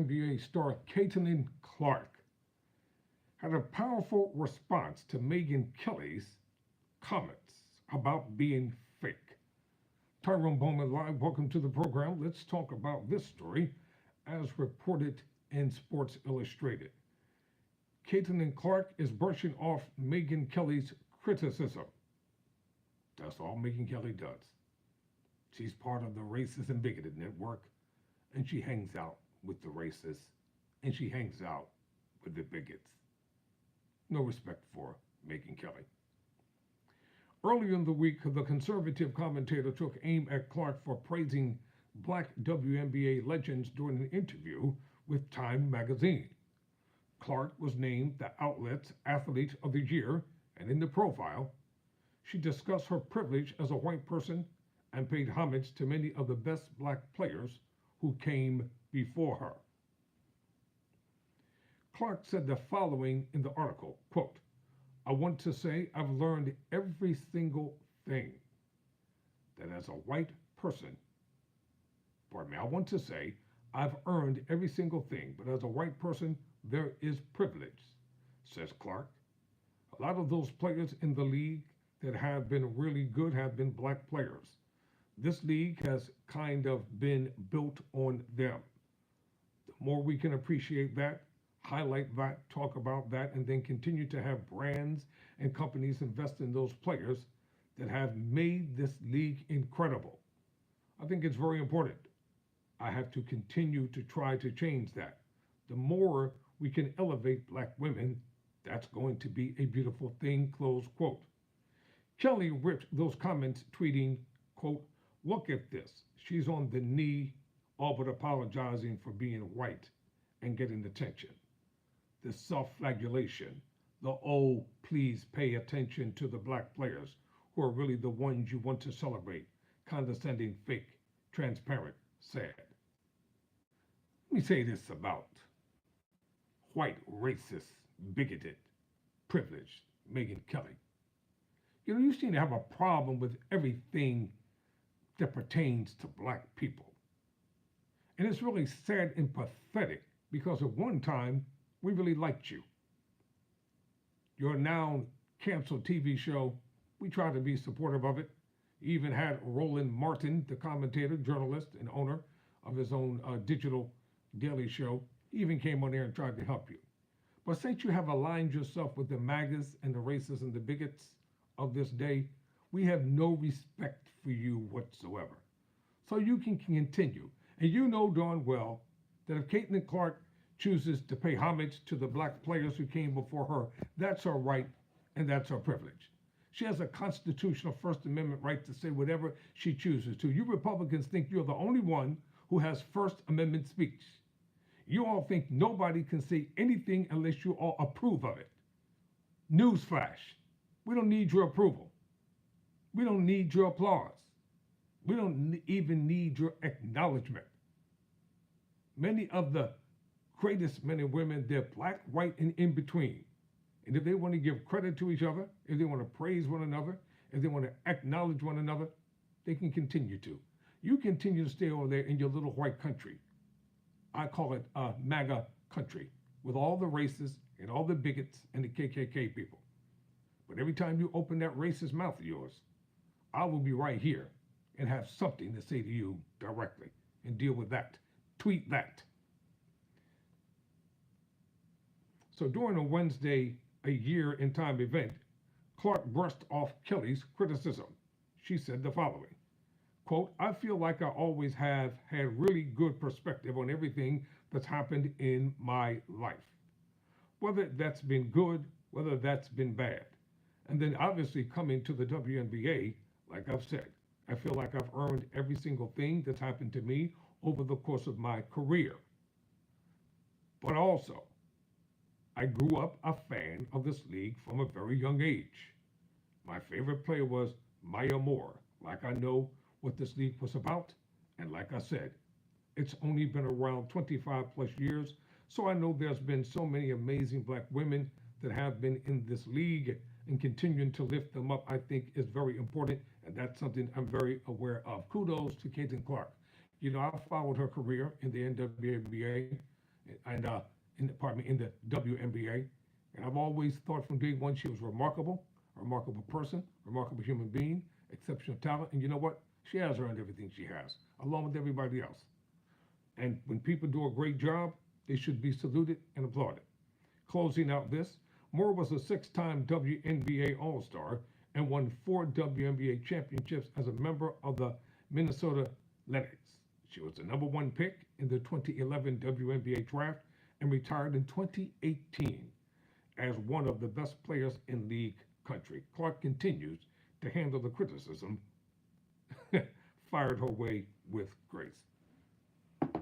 WNBA star Caitlin Clark had a powerful response to Megyn Kelly's comments about being fake. Tyrone Bowman Live, welcome to the program. Let's talk about this story as reported in Sports Illustrated. Caitlin Clark is brushing off Megyn Kelly's criticism. That's all Megyn Kelly does. She's part of the Racist and Bigoted Network, and she hangs out with the racists, and she hangs out with the bigots. No respect for Megyn Kelly. Earlier in the week, the conservative commentator took aim at Clark for praising black WNBA legends during an interview with Time magazine. Clark was named the outlet's Athlete of the Year, and in the profile, she discussed her privilege as a white person and paid homage to many of the best black players who came before her. Clark said the following in the article, quote, "I want to say I've learned every single thing that as a white person, I want to say I've earned every single thing, but as a white person, there is privilege," says Clark. A lot of those players in the league that have been really good have been black players. This league has kind of been built on them. The more we can appreciate that, highlight that, talk about that, and then continue to have brands and companies invest in those players that have made this league incredible. I think it's very important. I have to continue to try to change that. The more we can elevate black women, that's going to be a beautiful thing, close quote. Kelly ripped those comments, tweeting, quote, "Look at this. She's on the knee, all but apologizing for being white and getting attention. The self-flagellation, the oh, please pay attention to the black players who are really the ones you want to celebrate, condescending, fake, transparent, sad." Let me say this about white, racist, bigoted, privileged Megyn Kelly. You seem to have a problem with everything that pertains to black people. And it's really sad and pathetic because at one time, we really liked you. Your now canceled TV show, we tried to be supportive of it. You even had Roland Martin, the commentator, journalist, and owner of his own digital daily show. He even came on there and tried to help you. But since you have aligned yourself with the MAGAs and the racists and the bigots of this day, we have no respect for you whatsoever. So you can continue. And you know darn well that if Caitlin Clark chooses to pay homage to the black players who came before her, that's her right and that's her privilege. She has a constitutional First Amendment right to say whatever she chooses to. You Republicans think you're the only one who has First Amendment speech. You all think nobody can say anything unless you all approve of it. Newsflash, we don't need your approval. We don't need your applause. We don't even need your acknowledgement. Many of the greatest men and women, they're black, white, and in between. And if they want to give credit to each other, if they want to praise one another, if they want to acknowledge one another, they can continue to. You continue to stay over there in your little white country. I call it a MAGA country, with all the racists and all the bigots and the KKK people. But every time you open that racist mouth of yours, I will be right here and have something to say to you directly and deal with that. Tweet that. So during a Wednesday, a year in time event, Clark brushed off Kelly's criticism. She said the following, quote, "I feel like I always have had really good perspective on everything that's happened in my life, whether that's been good, whether that's been bad. And then obviously coming to the WNBA, like I've said, I feel like I've earned every single thing that's happened to me over the course of my career. But also, I grew up a fan of this league from a very young age. My favorite player was Maya Moore. Like I know what this league was about. And like I said, it's only been around 25 plus years. So I know there's been so many amazing black women that have been in this league, and continuing to lift them up, I think is very important. And that's something I'm very aware of. Kudos to Caitlin Clark. You know, I followed her career in the NWNBA, and in the WNBA. And I've always thought from day one she was remarkable, a remarkable person, a remarkable human being, exceptional talent. And you know what? She has earned everything she has, along with everybody else. And when people do a great job, they should be saluted and applauded. Closing out this, Moore was a six-time WNBA All-Star and won 4 WNBA championships as a member of the Minnesota Lynx. She was the #1 pick in the 2011 WNBA draft and retired in 2018 as one of the best players in league country. Clark continues to handle the criticism, fired her way with grace.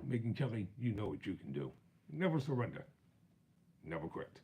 Megyn Kelly, you know what you can do. Never surrender, never quit.